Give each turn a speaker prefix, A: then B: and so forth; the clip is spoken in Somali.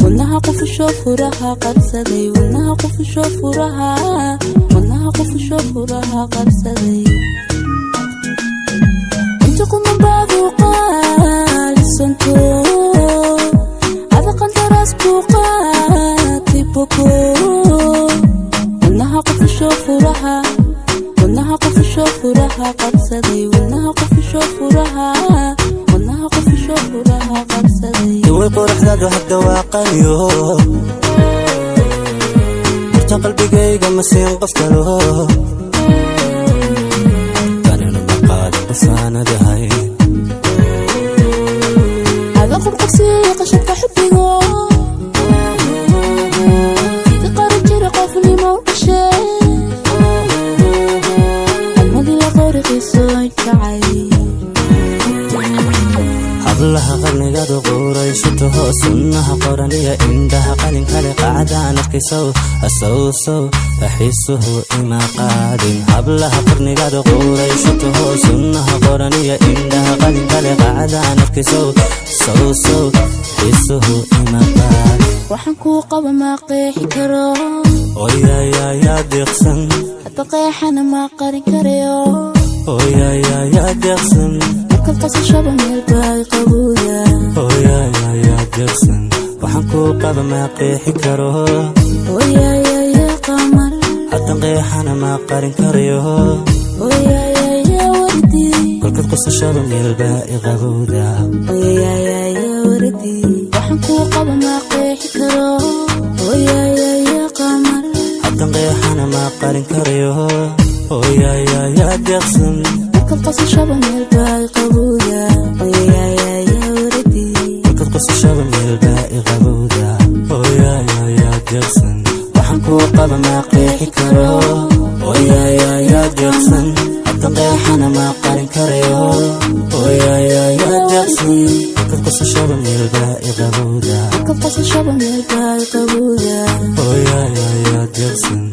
A: wadnaha qufusho furaha qarsaday wadnaha qufusho furaha wadnaha qufusho furaha qarsaday inta kuma baadu qaalisanto ada qandaras ku qaatay boko wadnaha qufusho furaha wadnaha qufusho furaha qarsaday wadnaha qufusho furaha wadnaha qufusho furaha qarsaday
B: way quruxdaadu hadda waaqayo inta qalbigayga ma siin qof kalo tanina maqaad basaanadahay
A: ada qurqursi qashka xubbigo sida qarajira qofni ma dhashay almadi la qoriqiso jacay
B: hablaha qarnigaadu quuraysato sunnaha qoraniya indhaha qalin kale qacdaan arkaysow asawsow axiisuhu ima qaadin hablaha qarnigaadu quuraysato sunnaha qoraniya indhaha qalin kale qacdaan arkaysow sawsow axiisuhu ima qaadin
A: waxaan kuu qaba ma qeexi karo
B: oyaya deeqsan
A: hadda qeexana ma qarin karayo
B: oyaya deeqsan
A: قصشب من الباي قبويا
B: يا جرسن وحنكو قب ما قيحي كروه
A: يا قمر
B: حتى قيحنا ما قارن كريوه
A: يا وردي
B: كل قصشب من الباي قبويا
A: يا وردي وحنكو قب ما قيحي كروه يا قمر
B: حتى قيحنا ما قارن كريوه يا جرسن
A: قصشب من الباي قبويا يا وردي
B: قصشب من الباي قبويا يا جرسن وحنكو قب ما قيحي كروه يا جرسن حتى قيحنا ما قارن كريوه يا جرسن قصشب من الباي قبويا
A: قصشب من الباي قبويا
B: يا جرسن